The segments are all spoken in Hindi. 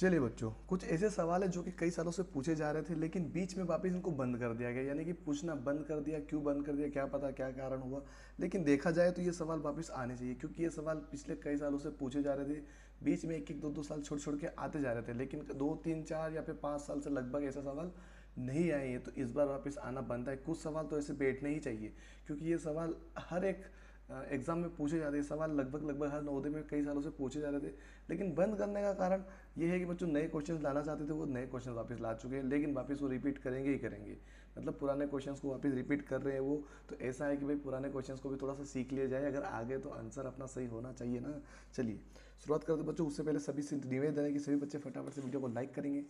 चलिए बच्चों, कुछ ऐसे सवाल है जो कि कई सालों से पूछे जा रहे थे, लेकिन बीच में वापस इनको बंद कर दिया गया, यानी कि पूछना बंद कर दिया। क्यों बंद कर दिया, क्या पता क्या कारण हुआ। लेकिन देखा जाए तो ये सवाल वापस आने चाहिए, क्योंकि ये सवाल पिछले कई सालों से पूछे जा रहे थे। बीच में एक एक दो दो साल छोड़ छोड़ के आते जा रहे थे, लेकिन दो तीन चार या फिर 5 साल से लगभग ऐसा सवाल नहीं आए हैं। तो इस बार वापस आना बनता है। कुछ सवाल तो ऐसे बैठने ही चाहिए, क्योंकि ये सवाल हर एक एग्जाम में पूछे जाते हैं। सवाल लगभग लगभग हर नवोदय में कई सालों से पूछे जा रहे थे, लेकिन बंद करने का कारण ये है कि बच्चों नए क्वेश्चन लाना चाहते थे, वो नए क्वेश्चन वापस ला चुके हैं, लेकिन वापस वो रिपीट करेंगे ही करेंगे। मतलब पुराने क्वेश्चंस को वापस रिपीट कर रहे हैं वो। तो ऐसा है कि भाई पुराने क्वेश्चंस को भी थोड़ा सा सीख लिया जाए, अगर आगे तो आंसर अपना सही होना चाहिए ना। चलिए शुरुआत करते बच्चों। उससे पहले सभी से निवेदन है कि सभी बच्चे फटाफट से वीडियो को लाइक करेंगे,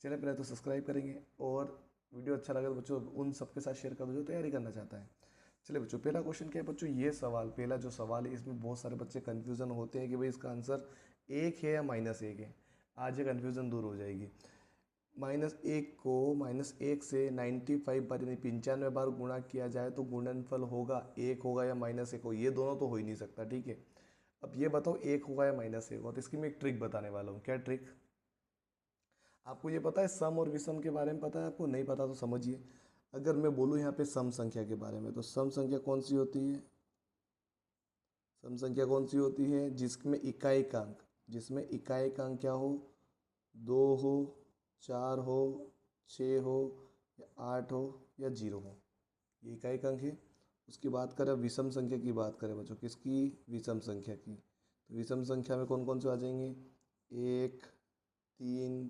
चैनल पर तो सब्सक्राइब करेंगे, और वीडियो अच्छा लगे तो बच्चों उन सबके साथ शेयर कर दो जो तैयारी करना चाहता है। चलिए बच्चों, पहला क्वेश्चन क्या है बच्चों। ये सवाल, पहला जो सवाल है, इसमें बहुत सारे बच्चे कन्फ्यूज़न होते हैं कि भाई इसका आंसर 1 है या -1 है। आज ये कन्फ्यूज़न दूर हो जाएगी। -1 को -1 से 95 बार यानी 95 बार गुणा किया जाए तो गुणनफल होगा 1 होगा या -1 हो। ये दोनों तो हो ही नहीं सकता, ठीक है। अब ये बताओ 1 होगा या -1 होगा। तो इसकी मैं एक ट्रिक बताने वाला हूँ। क्या ट्रिक? आपको ये पता है सम और विषम के बारे में? पता है आपको? नहीं पता तो समझिए। अगर मैं बोलूँ यहाँ पे सम संख्या के बारे में, तो सम संख्या कौन सी होती है? सम संख्या कौन सी होती है? जिसमें इकाई का अंक, जिसमें इकाई का अंक क्या हो? 2 हो, 4 हो, 6 हो, या 8 हो, या 0 हो। ये इकाई का अंक है। उसकी बात करें, विषम संख्या की बात करें बच्चों, किसकी? विषम संख्या की। तो विषम संख्या में कौन कौन से आ जाएंगे? 1, 3,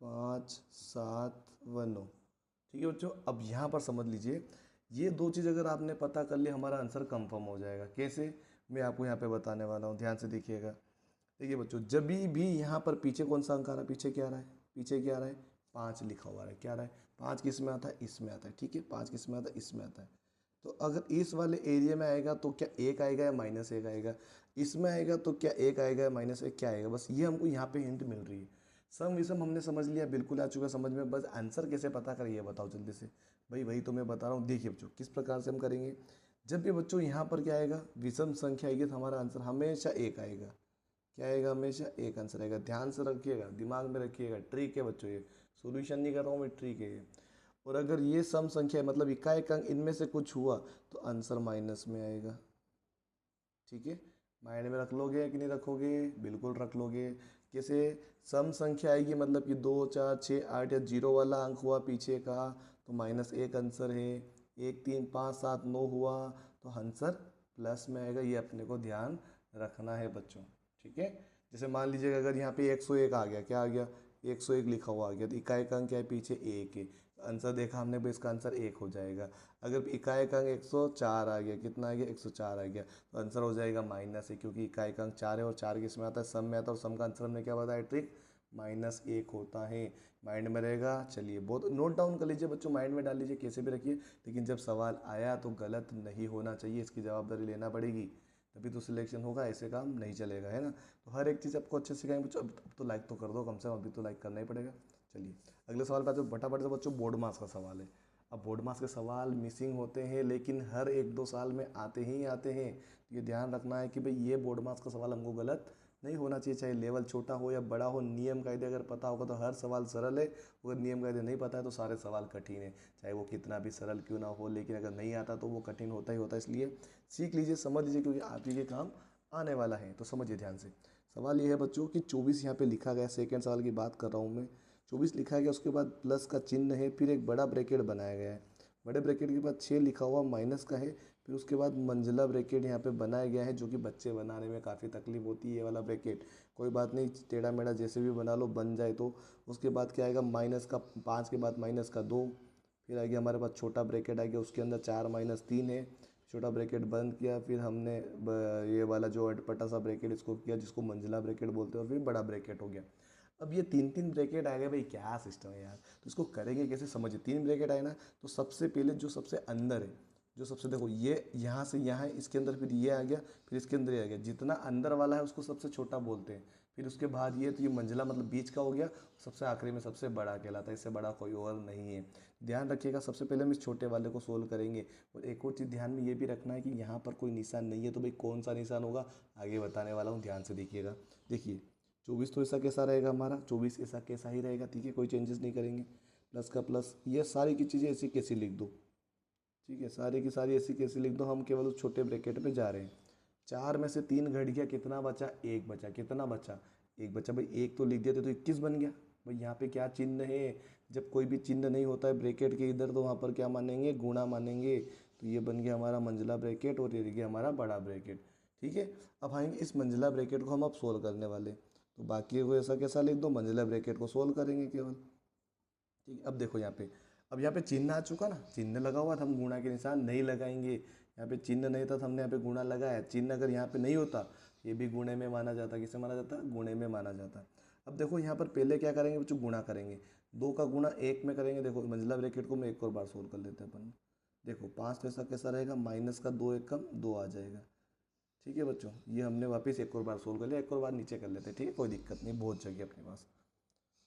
5, 7 व 9। ठीक है बच्चों, अब यहाँ पर समझ लीजिए, ये दो चीज़ अगर आपने पता कर ली, हमारा आंसर कंफर्म हो जाएगा। कैसे? मैं आपको यहाँ पे बताने वाला हूँ, ध्यान से देखिएगा। देखिए बच्चों, जब भी यहाँ पर पीछे कौन सा अंक आ रहा है? पीछे क्या आ रहा है? पीछे क्या आ रहा है? 5 लिखा हुआ है। क्या आ रहा है? 5 किस में आता है? इसमें आता है। ठीक है, 5 किस में आता है? इसमें आता है। तो अगर इस वाले एरिया में आएगा तो क्या 1 आएगा या -1 आएगा? इसमें आएगा तो क्या 1 आएगा या -1? क्या आएगा? बस ये हमको यहाँ पे हिंट मिल रही है। सम विषम हमने समझ लिया, बिल्कुल आ चुका समझ में। बस आंसर कैसे पता करें ये बताओ जल्दी से। भाई वही तो मैं बता रहा हूँ। देखिए बच्चों, किस प्रकार से हम करेंगे। जब भी बच्चों यहाँ पर क्या आएगा? विषम संख्या आएगी, तो हमारा आंसर हमेशा 1 आएगा। क्या आएगा? हमेशा 1 आंसर आएगा। ध्यान से रखिएगा, दिमाग में रखिएगा। ट्रिक है बच्चों ये, सॉल्यूशन नहीं कर रहा हूँ मैं, ट्रिक है ये। और अगर ये सम संख्या है, मतलब इकाई का अंक, इनमें से कुछ हुआ तो आंसर माइनस में आएगा। ठीक है, माइंड में रख लोगे कि नहीं रखोगे? बिल्कुल रख लोगे। कैसे? सम संख्या आएगी, मतलब कि 2, 4, 6, 8 या 0 वाला अंक हुआ पीछे का, तो -1 आंसर है। 1, 3, 5, 7, 9 हुआ तो आंसर प्लस में आएगा। ये अपने को ध्यान रखना है बच्चों। ठीक है, जैसे मान लीजिएगा अगर यहाँ पे 101 आ गया, क्या आ गया? 101 लिखा हुआ आ गया, तो इकाई का अंक क्या है? पीछे 1 है। आंसर देखा हमने, भी इसका आंसर 1 हो जाएगा। अगर इकाई का अंक 104 आ गया, कितना आ गया? 104 आ गया, तो आंसर हो जाएगा -1, क्योंकि इकाई का अंक 4 है, और 4 किस में आता है? सम में आता है, और सम का आंसर हमने क्या बताया? ट्रिक -1 होता है। माइंड में रहेगा। चलिए, बहुत नोट डाउन कर लीजिए बच्चों, माइंड में डाल लीजिए, कैसे भी रखिए। लेकिन जब सवाल आया तो गलत नहीं होना चाहिए, इसकी जवाबदारी लेना पड़ेगी, तभी तो सिलेक्शन होगा। ऐसे काम नहीं चलेगा, है ना। तो हर एक चीज़ आपको अच्छे से सिखाएंगे बच्चों। अब तो लाइक तो कर दो कम से कम, अभी तो लाइक करना ही पड़ेगा। चलिए अगले सवाल पे आते हैं। फटाफट से बच्चों, बोर्ड मास का सवाल है। अब बोर्ड मास के सवाल मिसिंग होते हैं, लेकिन हर 1-2 साल में आते ही आते हैं। तो ये ध्यान रखना है कि भाई ये बोर्ड मास का सवाल हमको गलत नहीं होना चाहिए, चाहे लेवल छोटा हो या बड़ा हो। नियम कायदे अगर पता होगा तो हर सवाल सरल है, अगर नियम कायदे नहीं पता है तो सारे सवाल कठिन है, चाहे वो कितना भी सरल क्यों ना हो। लेकिन अगर नहीं आता तो वो कठिन होता ही होता है। इसलिए सीख लीजिए, समझ लीजिए, क्योंकि आप ही के काम आने वाला है। तो समझिए ध्यान से। सवाल ये है बच्चों कि 24 यहाँ पे लिखा गया, सेकेंड सवाल की बात कर रहा हूँ मैं। 24 लिखा गया, उसके बाद प्लस का चिन्ह है, फिर एक बड़ा ब्रैकेट बनाया गया है। बड़े ब्रैकेट के बाद 6 लिखा हुआ माइनस का है, फिर उसके बाद मंझला ब्रैकेट यहाँ पे बनाया गया है, जो कि बच्चे बनाने में काफ़ी तकलीफ होती है ये वाला ब्रैकेट। कोई बात नहीं, टेढ़ा मेढ़ा जैसे भी बना लो, बन जाए तो। उसके बाद क्या आएगा? माइनस का 5 के बाद माइनस का 2, फिर आ गया हमारे पास छोटा ब्रैकेट आ गया, उसके अंदर 4 - 3 है। छोटा ब्रैकेट बंद किया, फिर हमने ये वाला जो अटपटा सा ब्रैकेट इसको किया, जिसको मंझला ब्रैकेट बोलते हैं, और फिर बड़ा ब्रैकेट हो गया। अब ये 3-3 ब्रैकेट आ गए भाई, क्या सिस्टम है यार। तो इसको करेंगे कैसे, समझिए। 3 ब्रैकेट आए ना, तो सबसे पहले जो सबसे अंदर है, जो सबसे, देखो ये यहाँ से यहाँ है, इसके अंदर फिर ये आ गया, फिर इसके अंदर ये आ गया। जितना अंदर वाला है उसको सबसे छोटा बोलते हैं। फिर उसके बाद ये, तो ये मंझला मतलब बीच का हो गया। सबसे आखिरी में सबसे बड़ा कहलाता है, इससे बड़ा कोई और नहीं है। ध्यान रखिएगा, सबसे पहले हम इस छोटे वाले को सोल्व करेंगे। और एक और चीज़ ध्यान में ये भी रखना है कि यहाँ पर कोई निशान नहीं है, तो भाई कौन सा निशान होगा आगे बताने वाला हूँ, ध्यान से देखिएगा। देखिए 24 तो ऐसा कैसा रहेगा हमारा, 24 ऐसा कैसा ही रहेगा, ठीक है, कोई चेंजेस नहीं करेंगे। प्लस का प्लस, ये सारी की चीज़ें ऐसी कैसी लिख दो, ठीक है, सारी की सारी ऐसी कैसी लिख दो, हम केवल उस छोटे ब्रैकेट पे जा रहे हैं। 4 में से 3 घट गया, कितना बचा, 1 बचा, कितना बचा, 1 बचा भाई, 1 तो लिख दिया तो 21 बन गया। भाई यहाँ पे क्या चिन्ह है, जब कोई भी चिन्ह नहीं होता है ब्रैकेट के इधर तो वहाँ पर क्या मानेंगे, गुणा मानेंगे। तो ये बन गया हमारा मंझला ब्रैकेट और ये रह गया हमारा बड़ा ब्रैकेट, ठीक है। अब आएंगे इस मंझला ब्रैकेट को हम अब सोल्व करने वाले, तो बाकी को ऐसा कैसा लिख दो, मंझला ब्रैकेट को सोल्व करेंगे केवल, ठीक है। अब देखो यहाँ पे, अब यहाँ पे चिन्ह आ चुका ना, चिन्ह लगा हुआ था, हम गुणा के निशान नहीं लगाएंगे। यहाँ पे चिन्ह नहीं था तो हमने यहाँ पे गुणा लगाया, चिन्ह अगर यहाँ पे नहीं होता ये भी गुणे में माना जाता, किसे माना जाता, गुणे में माना जाता। अब देखो यहाँ पर पहले क्या करेंगे बच्चों, गुणा करेंगे, 2 का गुणा 1 में करेंगे। देखो मंझला ब्रैकेट को मैं एक और बार सोल्व कर लेते हैं अपन। देखो 5 तो ऐसा कैसा रहेगा, माइनस का 2 एक कम 2 आ जाएगा, ठीक है बच्चों। ये हमने वापस एक और बार सोल्व कर लिया, एक और बार नीचे कर लेते हैं, ठीक है, कोई दिक्कत नहीं, बहुत जगह अपने पास।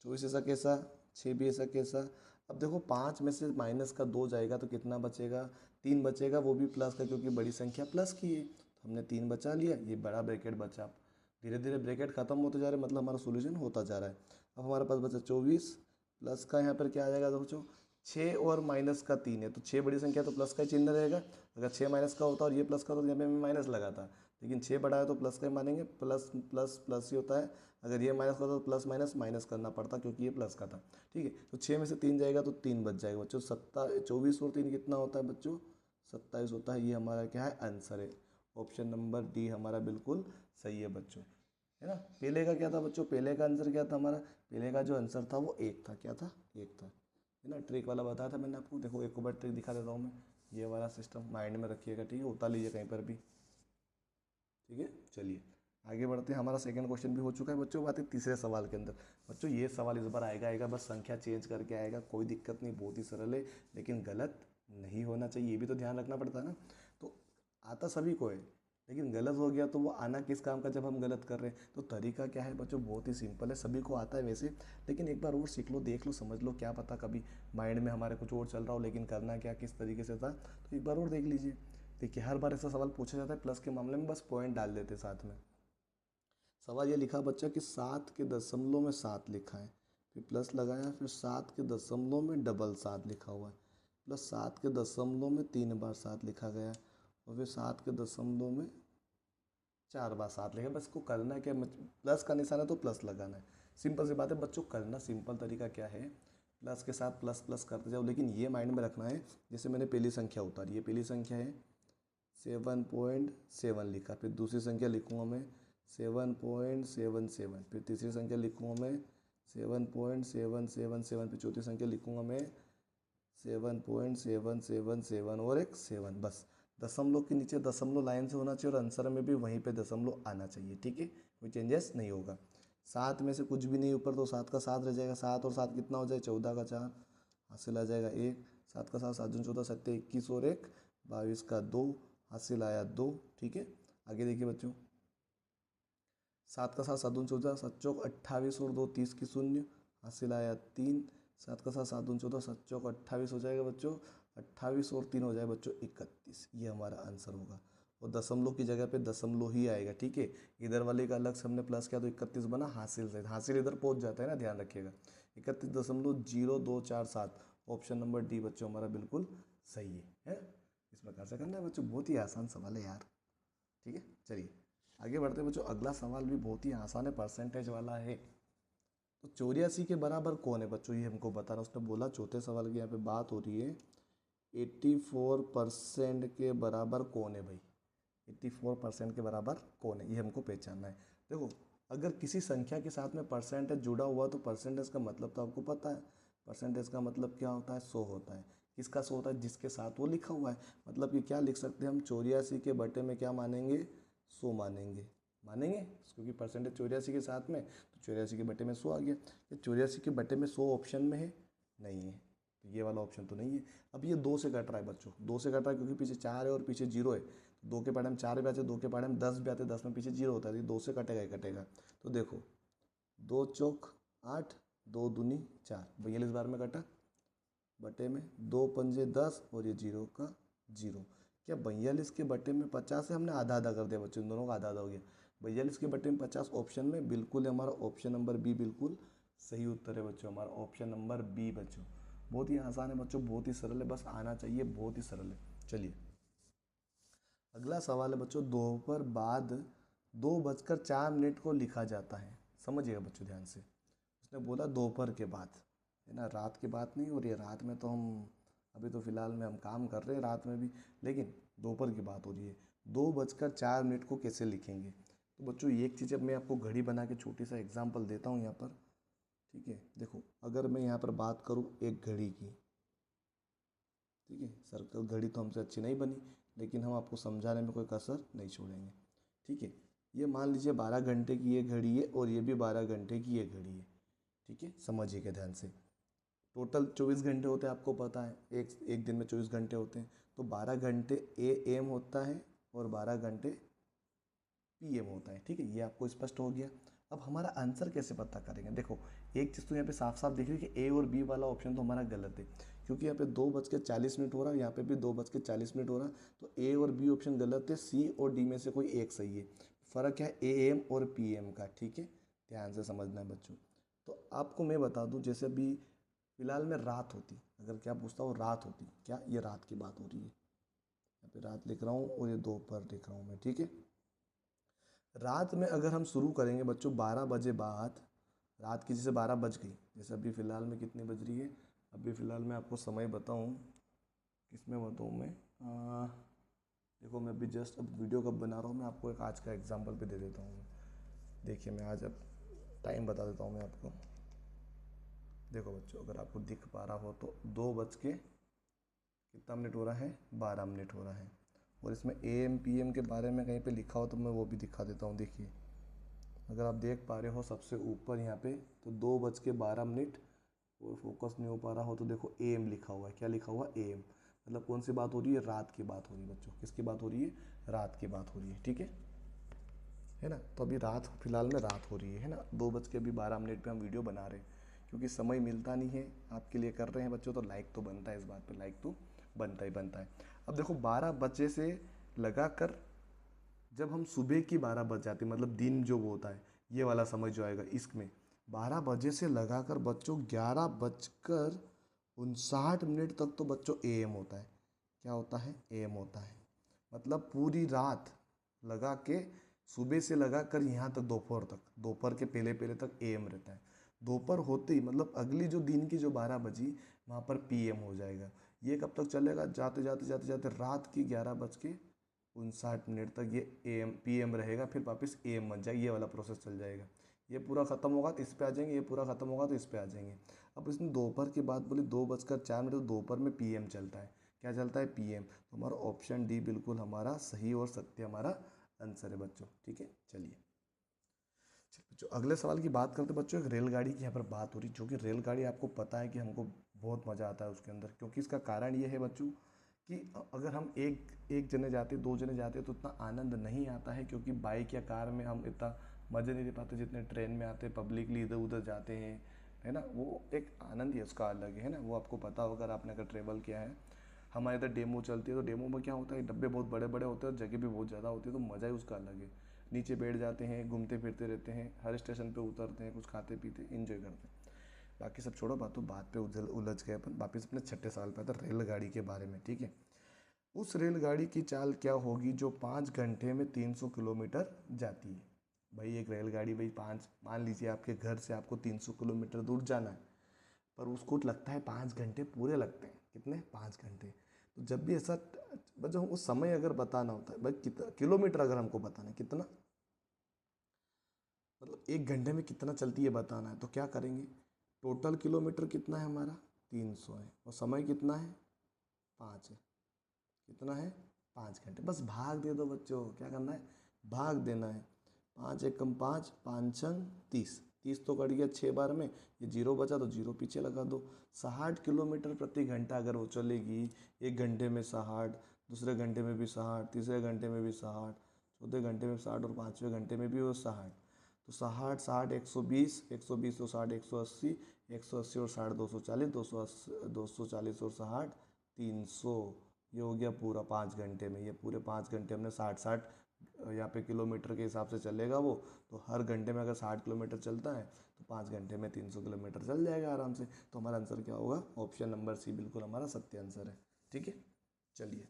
24 ऐसा कैसा, 6 भी ऐसा कैसा। अब देखो 5 में से माइनस का 2 जाएगा तो कितना बचेगा, 3 बचेगा, वो भी प्लस का, क्योंकि बड़ी संख्या प्लस की है तो हमने 3 बचा लिया, ये बड़ा ब्रैकेट बचा। धीरे धीरे ब्रैकेट खत्म होते जा रहे, मतलब हमारा सोल्यूशन होता जा रहा है। अब हमारे पास बचा 24, प्लस का यहाँ पर क्या आ जाएगा बच्चों, 6 और माइनस का 3 है, तो 6 बड़ी संख्या तो प्लस का ही चिन्ह रहेगा। अगर 6 माइनस का होता और ये प्लस का होता तो यहाँ पे मैं माइनस लगाता, लेकिन 6 बड़ा है तो प्लस का ही मानेंगे, प्लस प्लस प्लस ही होता है। अगर ये माइनस का होता तो प्लस माइनस माइनस करना पड़ता, क्योंकि ये प्लस का था, ठीक है। तो 6 में से 3 जाएगा तो 3 बच जाएगा बच्चों, 24 और 3 कितना होता है बच्चों, 27 होता है। ये हमारा क्या है, आंसर है। ऑप्शन नंबर डी हमारा बिल्कुल सही है बच्चों, है ना। पहले का क्या था बच्चों, पहले का आंसर क्या था हमारा, पहले का जो आंसर था वो 1 था, क्या था, 1 था, है ना। ट्रिक वाला बताया था मैंने आपको, देखो एक बार ट्रिक दिखा देता हूँ मैं, ये वाला सिस्टम माइंड में रखिएगा, ठीक है, उतार लीजिए कहीं पर भी, ठीक है। चलिए आगे बढ़ते हैं, हमारा सेकंड क्वेश्चन भी हो चुका है बच्चों। बात है तीसरे सवाल के अंदर। बच्चों ये सवाल इस बार आएगा आएगा, बस संख्या चेंज करके आएगा, कोई दिक्कत नहीं, बहुत ही सरल है, लेकिन गलत नहीं होना चाहिए, ये भी तो ध्यान रखना पड़ता है ना। तो आता सभी को है, लेकिन गलत हो गया तो वो आना किस काम का, जब हम गलत कर रहे हैं। तो तरीका क्या है बच्चों, बहुत ही सिंपल है, सभी को आता है वैसे, लेकिन एक बार और सीख लो, देख लो, समझ लो, क्या पता कभी माइंड में हमारे कुछ और चल रहा हो, लेकिन करना क्या किस तरीके से था, तो एक बार और देख लीजिए। देखिए हर बार ऐसा सवाल पूछा जाता है, प्लस के मामले में बस पॉइंट डाल देते साथ में। सवाल ये लिखा बच्चा कि 7 के दशमलव में 7 लिखा है, फिर प्लस लगाया, फिर 7 के दशमलव में डबल 7 लिखा हुआ है, प्लस 7 के दशमलव में 3 बार 7 लिखा गया, और फिर 7 के दशमलव में 4 बार 7 लिखा। बस को करना क्या, प्लस का निशान है तो प्लस लगाना है, सिंपल सी बात है बच्चों। करना सिंपल तरीका क्या है, प्लस के साथ प्लस प्लस करते जाओ, लेकिन ये माइंड में रखना है, जैसे मैंने पहली संख्या उतारी, ये पहली संख्या है 7.7 लिखा, फिर दूसरी संख्या लिखूँगा मैं 7.77, फिर तीसरी संख्या लिखूँगा मैं 7.777, फिर चौथी संख्या लिखूँगा मैं 7.777 और एक 7, बस दशमलव के नीचे दशमलव लाइन से होना चाहिए, और आंसर में भी वहीं पे दशमलव आना चाहिए, ठीक है, कोई चेंजेस नहीं होगा। 7 में से कुछ भी नहीं ऊपर, तो 7 का 7 रह जाएगा, 7 और 7 कितना हो जाए, 14 का 4 हासिल आ जाएगा 1, 7 का 7 7 दूनी 14 7 21 और 1 22 का 2 हासिल आया 2, ठीक है। आगे देखिए बच्चों, 7 का 7 7 दूनी 14 7 चौक 28 और 2 30 की शून्य हासिल आया 3, 7 का 7 7 दूनी 14 7 चौक 28 हो जाएगा बच्चों, 28 और 3 हो जाए बच्चों 31, ये हमारा आंसर होगा। और दशमलव की जगह पे दशमलव ही आएगा, ठीक है। इधर वाले का अलग से हमने प्लस किया तो 31 बना, हासिल से हासिल इधर पहुंच जाता है ना, ध्यान रखिएगा। 31.0247, ऑप्शन नंबर डी बच्चों हमारा बिल्कुल सही है। इस प्रकार से करना है बच्चों, बहुत ही आसान सवाल है यार, ठीक है। चलिए आगे बढ़ते हैं बच्चों, अगला सवाल भी बहुत ही आसान है, परसेंटेज वाला है। तो 84 के बराबर कौन है बच्चों, ये हमको बताना। उसने बोला चौथे सवाल की यहाँ पे बात हो रही है, 84% के बराबर कौन है भाई, 84% के बराबर कौन है, ये हमको पहचानना है। देखो अगर किसी संख्या के साथ में परसेंटेज जुड़ा हुआ तो परसेंटेज का मतलब तो आपको पता है, परसेंटेज का मतलब क्या होता है, 100 होता है। किसका 100 होता है, जिसके साथ वो लिखा हुआ है। मतलब कि क्या लिख सकते हैं हम, 84 के बटे में क्या मानेंगे, 100 मानेंगे, मानेंगे, क्योंकि परसेंटेज 84 के साथ में, तो 84 के बटे में 100 आ गया। ये 84 के बटे में 100 ऑप्शन में है, नहीं है, तो ये वाला ऑप्शन तो नहीं है। अब ये 2 से कट रहा है बच्चों, 2 से कट रहा है क्योंकि पीछे 4 है और पीछे 0 है, तो 2 के पढ़े में 4 भी आते, 2 के पढ़े में 10 भी आते, 10 में पीछे 0 होता है, तो ये 2 से कटेगा ही कटेगा। तो देखो 2 चौक 8, 2 दूनी 4, 42 बार में कटा, बटे में 2 पंजे 10 और ये 0 का 0। क्या 42 के बटे में 50 से हमने आधा आधा कर दिया बच्चों, इन दोनों का आधा आधा हो गया, 42 के बटे में 50 ऑप्शन में बिल्कुल है हमारा ऑप्शन नंबर बी बिल्कुल सही उत्तर है बच्चों, हमारा ऑप्शन नंबर बी बच्चों। बहुत ही आसान है बच्चों, बहुत ही सरल है, बस आना चाहिए, बहुत ही सरल है। चलिए अगला सवाल है बच्चों, दोपहर बाद 2:04 को लिखा जाता है। समझिएगा बच्चों ध्यान से, उसने बोला दोपहर के बाद, है ना, रात की बात नहीं हो रही है। रात में तो हम अभी तो फिलहाल में हम काम कर रहे हैं रात में भी, लेकिन दोपहर की बात हो रही है। 2:04 को कैसे लिखेंगे? तो बच्चों एक चीज़, अब मैं आपको घड़ी बना के छोटी सा एग्जाम्पल देता हूँ यहाँ पर, ठीक है। देखो अगर मैं यहाँ पर बात करूँ एक घड़ी की, ठीक है, सर्कल घड़ी तो हमसे अच्छी नहीं बनी, लेकिन हम आपको समझाने में कोई कसर नहीं छोड़ेंगे, ठीक है। ये मान लीजिए 12 घंटे की ये घड़ी है और ये भी 12 घंटे की ये घड़ी है, ठीक है, समझिएगा ध्यान से। टोटल 24 घंटे होते हैं, आपको पता है, एक एक दिन में 24 घंटे होते हैं, तो 12 घंटे AM होता है और 12 घंटे PM होता है, ठीक है। ये आपको स्पष्ट हो गया। अब हमारा आंसर कैसे पता करेंगे? देखो एक चीज़ तो यहाँ पे साफ साफ दिख रही है कि ए और बी वाला ऑप्शन तो हमारा गलत है, क्योंकि यहाँ पे 2:40 हो रहा है, यहाँ पे भी 2:40 हो रहा है, तो ए और बी ऑप्शन गलत है, सी और डी में से कोई एक सही है। फ़र्क है AM और PM का, ठीक है, ध्यान से समझना है बच्चों। तो आपको मैं बता दूं, जैसे अभी फिलहाल में रात होती, अगर क्या पूछता हूँ रात होती, क्या ये रात की बात हो रही है, यहाँ पे रात लिख रहा हूँ और ये दोपहर लिख रहा हूँ मैं, ठीक है। रात में अगर हम शुरू करेंगे बच्चों 12 बजे बाद, रात की जैसे 12 बज गई, जैसे अभी फ़िलहाल में कितनी बज रही है, अभी फ़िलहाल मैं आपको समय बताऊँ, किस में बताऊँ मैं, देखो मैं अभी जस्ट अब वीडियो कब बना रहा हूँ, मैं आपको एक आज का एग्जांपल पे दे देता हूँ। देखिए मैं आज अब टाइम बता देता हूँ मैं आपको। देखो बच्चों अगर आपको दिख पा रहा हो तो 2 बज के कितना मिनट हो रहा है, 12 मिनट हो रहा है, और इसमें AM PM के बारे में कहीं पे लिखा हो तो मैं वो भी दिखा देता हूँ। देखिए अगर आप देख पा रहे हो सबसे ऊपर यहाँ पे, तो 2:12 और फोकस नहीं हो पा रहा हो तो देखो AM लिखा हुआ है। क्या लिखा हुआ? AM। मतलब कौन सी बात हो रही है? रात की बात हो रही है बच्चों। किसकी बात हो रही है? रात की बात हो रही है, ठीक है ना। तो अभी रात फिलहाल में रात हो रही है ना, 2:12 पे हम वीडियो बना रहे हैं, क्योंकि समय मिलता नहीं है, आपके लिए कर रहे हैं बच्चों, तो लाइक तो बनता है, इस बात पे लाइक तो बनता ही बनता है। अब देखो 12 बजे से लगा कर जब हम सुबह की 12 बज जाती, मतलब दिन जो वो होता है, ये वाला समय जो आएगा इसमें 12 बजे से लगाकर बच्चों 11:59 तक तो बच्चों AM होता है। क्या होता है? AM होता है। मतलब पूरी रात लगा के, सुबह से लगा कर यहाँ तक दोपहर तक, दोपहर के पहले पहले तक AM रहता है। दोपहर होते ही मतलब अगली जो दिन की जो 12 बजी, वहाँ पर PM हो जाएगा। ये कब तक चलेगा? जाते जाते जाते जाते रात की 11:59 तक ये PM रहेगा, फिर वापस AM बन जाएगा, ये वाला प्रोसेस चल जाएगा। ये पूरा ख़त्म होगा तो इस पे आ जाएंगे, ये पूरा ख़त्म होगा तो इस पे आ जाएंगे। अब इसने दोपहर की बात बोली, 2:04 तो दोपहर में PM चलता है। क्या चलता है? PM। तो हमारा ऑप्शन डी बिल्कुल हमारा सही और सत्य हमारा आंसर है बच्चों, ठीक है। चलिए बच्चों अगले सवाल की बात करते हैं बच्चों। एक रेलगाड़ी की यहाँ पर बात हो रही, जो कि रेलगाड़ी आपको पता है कि हमको बहुत मज़ा आता है उसके अंदर, क्योंकि इसका कारण ये है बच्चों कि अगर हम एक एक जने जाते, दो जने जाते तो उतना आनंद नहीं आता है, क्योंकि बाइक या कार में हम इतना मज़े नहीं ले पाते जितने ट्रेन में आते, पब्लिकली इधर उधर जाते हैं, है ना। वो एक आनंद ही उसका अलग है ना, वो आपको पता होगा अगर आपने अगर ट्रेवल किया है। हमारे इधर डेमो चलती है, तो डेमो में क्या होता है, डब्बे बहुत बड़े बड़े होते हैं और जगह भी बहुत ज़्यादा होती है, तो मज़ा ही उसका अलग है। नीचे बैठ जाते हैं, घूमते फिरते रहते हैं, हर स्टेशन पे उतरते हैं, कुछ खाते पीते एंजॉय करते हैं। बाकी सब छोड़ो, बात पे उलझ गए अपन, वापिस अपने छठे सवाल पे आता रेलगाड़ी के बारे में, ठीक है। उस रेलगाड़ी की चाल क्या होगी जो 5 घंटे में 300 किलोमीटर जाती है? भाई एक रेलगाड़ी, भाई पाँच, मान लीजिए आपके घर से आपको 300 किलोमीटर दूर जाना है, पर उसको लगता है 5 घंटे पूरे लगते हैं। कितने? 5 घंटे। तो जब भी ऐसा, जब हमको समय अगर बताना होता है भाई, कितना किलोमीटर अगर हमको बताना है, कितना मतलब 1 घंटे में कितना चलती है बताना है, तो क्या करेंगे? टोटल किलोमीटर कितना है हमारा? 300 है, और समय कितना है? 5 है। कितना है? 5 घंटे। बस भाग दे दो बच्चों, क्या करना है? भाग देना है। 5 × 1 = 5, 5 × 6 = 30, 30 तो कट गया 6 बार में, ये जीरो बचा तो जीरो पीछे लगा दो। 60 किलोमीटर प्रति घंटा अगर वो चलेगी, 1 घंटे में 60, दूसरे घंटे में भी 60, तीसरे घंटे में भी 60, चौथे घंटे में 60 और पाँचवें घंटे में भी वो 60, तो 60 60 120, 120 और 60 180, 180 और 60 240, 240 और 60 300। ये हो गया पूरा 5 घंटे में। ये पूरे 5 घंटे हमने 60 60 यहाँ पे किलोमीटर के हिसाब से चलेगा वो, तो हर घंटे में अगर 60 किलोमीटर चलता है तो 5 घंटे में 300 किलोमीटर चल जाएगा आराम से। तो हमारा आंसर क्या होगा, ऑप्शन नंबर सी बिल्कुल हमारा सत्य आंसर है। ठीक है, चलिए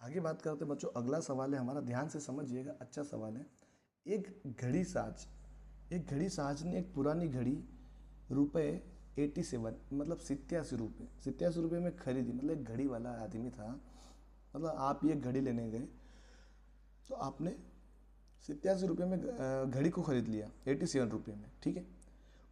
आगे बात करते हैं बच्चों। अगला सवाल है हमारा, ध्यान से समझिएगा, अच्छा सवाल है। एक घड़ी साज ने एक पुरानी घड़ी रुपए 87 मतलब 87 रुपये में खरीदी। मतलब एक घड़ी वाला आदमी था, मतलब आप ये घड़ी लेने गए तो आपने 87 रुपये में घड़ी को खरीद लिया 87 रुपये में, ठीक है।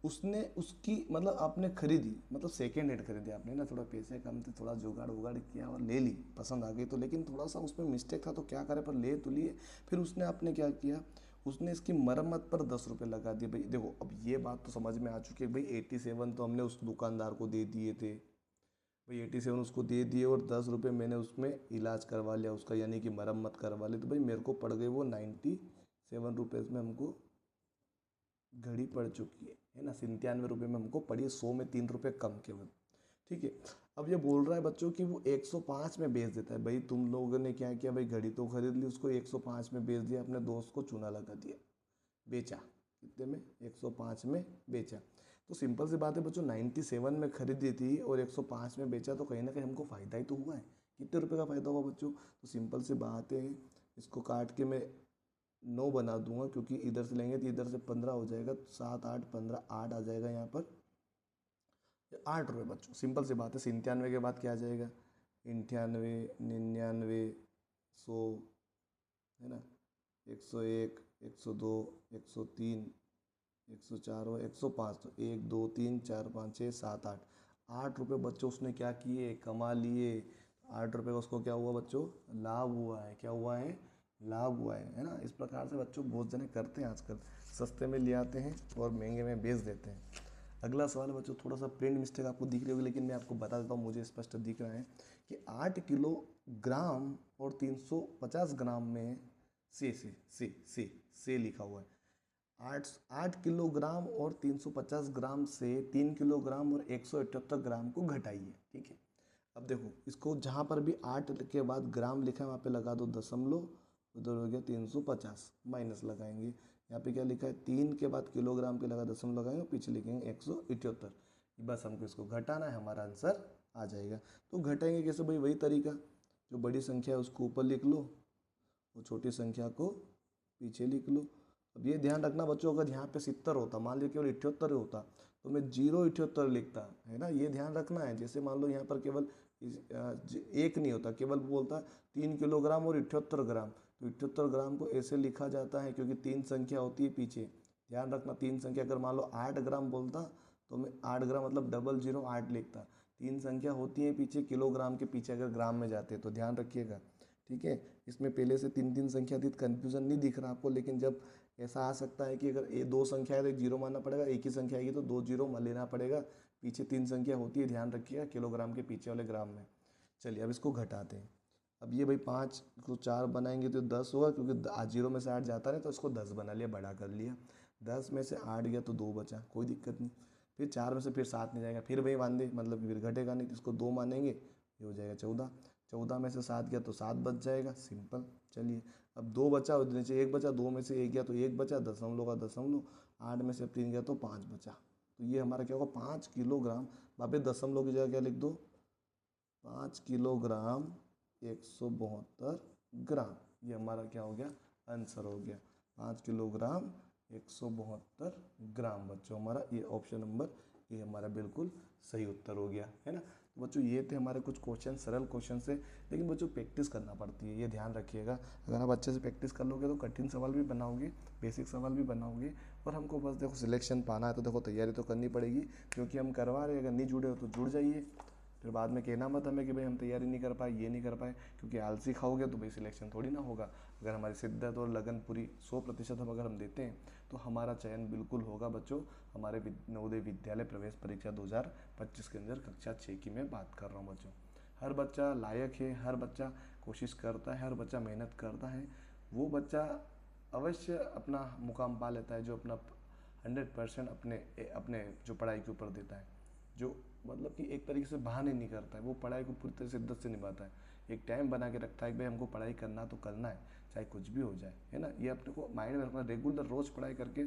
उसने उसकी मतलब आपने खरीदी, मतलब सेकेंड हैंड खरीदी आपने ना, थोड़ा पैसे कम थे, थोड़ा जुगाड़ उगाड़ किया और ले ली, पसंद आ गई तो, लेकिन थोड़ा सा उसमें मिस्टेक था तो क्या करे, पर ले तो लिए। फिर उसने आपने क्या किया, उसने इसकी मरम्मत पर 10 रुपये लगा दिए। भाई देखो, अब ये बात तो समझ में आ चुकी है भाई, 87 तो हमने उस दुकानदार को दे दिए थे भाई, 87 उसको दे दिए और 10 रुपये मैंने उसमें इलाज करवा लिया उसका, यानी कि मरम्मत करवा ली, तो भाई मेरे को पड़ गए वो 97 रुपये में हमको घड़ी पड़ चुकी है ना। 97 रुपये में हमको पड़ी है, 100 में 3 रुपये कम केवल, ठीक है। अब ये बोल रहा है बच्चों कि वो 105 में बेच देता है। भाई तुम लोगों ने क्या किया भाई, घड़ी तो खरीद ली, उसको 105 में बेच दिया, अपने दोस्त को चूना लगा दिया, बेचा कितने में, 105 में बेचा। तो सिंपल सी बात है बच्चों, 97 में खरीदी थी और 105 में बेचा, तो कहीं ना कहीं हमको फ़ायदा ही तो हुआ है। कितने रुपए का फ़ायदा हुआ बच्चों, तो सिंपल सी बात है, इसको काट के मैं 9 बना दूंगा, क्योंकि इधर से लेंगे तो इधर से 15 हो जाएगा, 7 8 15 8 आ जाएगा यहाँ पर 8 रुपये बच्चों। सिंपल सी बात है, 97 के बाद क्या आ जाएगा, 98 99 100 है ना, 101 102 103 104 और 105, तो 1 2 3 4 5 6 7 8 8 रुपये बच्चों उसने क्या किए, कमा लिए। 8 रुपये का उसको क्या हुआ बच्चों, लाभ हुआ है। क्या हुआ है, लाभ हुआ है ना। इस प्रकार से बच्चों बहुत जने करते हैं आजकल, सस्ते में ले आते हैं और महंगे में बेच देते हैं। अगला सवाल है बच्चों, थोड़ा सा प्रिंट मिस्टेक आपको दिख रही होगी, लेकिन मैं आपको बता देता हूँ, मुझे स्पष्ट दिख रहा है कि 8 किलोग्राम और 350 ग्राम में से लिखा हुआ है। 8 किलोग्राम और 350 ग्राम से 3 किलोग्राम और 178 ग्राम को घटाइए, ठीक है। अब देखो, इसको जहाँ पर भी 8 के बाद ग्राम लिखा है वहाँ पे लगा दो दशमलव, उधर हो गया 350, माइनस लगाएंगे। यहाँ पे क्या लिखा है, 3 के बाद किलोग्राम के लगा दशमलव लगाएंगे, पीछे लिखेंगे 178। बस हमको इसको घटाना है, हमारा आंसर आ जाएगा। तो घटाएंगे कैसे भाई, वही तरीका, जो बड़ी संख्या है उसको ऊपर लिख लो, वो छोटी संख्या को पीछे लिख लो। अब ये ध्यान रखना बच्चों, अगर यहाँ पे 70 होता, मान लीजिए केवल 78 होता, तो मैं 078 लिखता, है ना, ये ध्यान रखना है। जैसे मान लो यहाँ पर केवल एक नहीं होता, केवल बोलता 3 किलोग्राम और 78 ग्राम, तो 78 ग्राम को ऐसे लिखा जाता है क्योंकि 3 संख्या होती है पीछे। ध्यान रखना, 3 संख्या, अगर मान लो 8 ग्राम बोलता तो मैं 8 ग्राम मतलब 008 लिखता। 3 संख्या होती है पीछे, किलोग्राम के पीछे अगर ग्राम में जाते, तो ध्यान रखिएगा, ठीक है। इसमें पहले से 3 संख्या थी, कन्फ्यूजन नहीं दिख रहा आपको, लेकिन जब ऐसा आ सकता है कि अगर ये 2 संख्या है तो 1 जीरो मानना पड़ेगा, एक ही संख्या आएगी तो 2 जीरो लेना पड़ेगा, पीछे 3 संख्या होती है, ध्यान रखिएगा, किलोग्राम के पीछे वाले ग्राम में। चलिए अब इसको घटाते हैं। अब ये भाई 5 को 4 बनाएंगे तो 10 होगा, क्योंकि 0 में से 8 जाता है तो इसको 10 बना लिया, बड़ा कर लिया। 10 में से 8 गया तो 2 बचा, कोई दिक्कत नहीं। फिर 4 में से फिर 7 नहीं जाएगा, फिर वही मान दे, मतलब फिर घटेगा नहीं, तो इसको 2 मानेंगे, ये हो जाएगा 14। 14 में से 7 गया तो 7 बच जाएगा, सिंपल। चलिए अब 2 बचा, उधर नीचे 1 बचा, 2 में से 1 गया तो 1 बचा, दशमलव का दशमलव, 8 में से 3 गया तो 5 बचा। तो ये हमारा क्या होगा, 5 किलोग्राम, वापस दशमलव की जगह क्या लिख दो, 5 किलोग्राम 172 ग्राम, ये हमारा क्या हो गया, आंसर हो गया। 5 किलोग्राम 172 ग्राम बच्चों, हमारा ये ऑप्शन नंबर ये हमारा बिल्कुल सही उत्तर हो गया, है ना। तो बच्चों ये थे हमारे कुछ क्वेश्चन, सरल क्वेश्चन से, लेकिन बच्चों प्रैक्टिस करना पड़ती है, ये ध्यान रखिएगा। अगर आप अच्छे से प्रैक्टिस कर लोगे तो कठिन सवाल भी बनाओगे, बेसिक सवाल भी बनाओगे, और हमको बस देखो सिलेक्शन पाना है, तो देखो तैयारी तो करनी पड़ेगी, क्योंकि हम करवा रहे हैं। अगर नहीं जुड़े हो तो जुड़ जाइए, फिर बाद में कहना मत हमें कि भाई हम तैयारी नहीं कर पाए, ये नहीं कर पाए, क्योंकि आलसी खाओगे तो भाई सिलेक्शन थोड़ी ना होगा। अगर हमारी शिद्दत और लगन पूरी 100% हम अगर हम देते हैं तो हमारा चयन बिल्कुल होगा बच्चों, हमारे नवोदय विद्यालय प्रवेश परीक्षा 2025 के अंदर कक्षा 6 की मैं बात कर रहा हूँ बच्चों। हर बच्चा लायक है, हर बच्चा कोशिश करता है, हर बच्चा मेहनत करता है, वो बच्चा अवश्य अपना मुकाम पा लेता है जो अपना 100% अपने अपने जो पढ़ाई के ऊपर देता है, जो मतलब कि एक तरीके से बहाने नहीं करता है, वो पढ़ाई को पूरी तरह शिद्दत से निभाता है। एक टाइम बना के रखता है कि भाई हमको पढ़ाई करना तो करना है, चाहे कुछ भी हो जाए, है ना। ये अपने को माइंड में रखना, रेगुलर रोज़ पढ़ाई करके,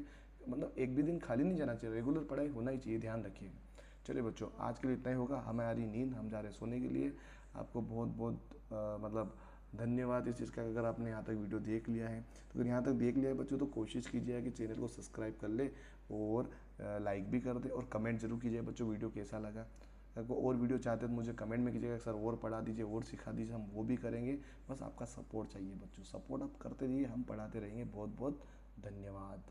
मतलब एक भी दिन खाली नहीं जाना चाहिए, रेगुलर पढ़ाई होना ही चाहिए, ध्यान रखिएगा। चलिए बच्चों, आज के लिए इतना ही होगा, हमारी नींद, हम जा रहे हैं सोने के लिए। आपको बहुत बहुत मतलब धन्यवाद इस चीज़ का, अगर आपने यहाँ तक वीडियो देख लिया है। तो अगर यहाँ तक देख लिया है बच्चों, तो कोशिश कीजिए कि चैनल को सब्सक्राइब कर ले और लाइक भी कर दे और कमेंट जरूर कीजिए बच्चों वीडियो कैसा लगा। अगर कोई और वीडियो चाहते हैं तो मुझे कमेंट में कीजिएगा, सर और पढ़ा दीजिए, और सिखा दीजिए, हम वो भी करेंगे। बस आपका सपोर्ट चाहिए बच्चों, सपोर्ट आप करते रहिए, हम पढ़ाते रहेंगे। बहुत बहुत धन्यवाद।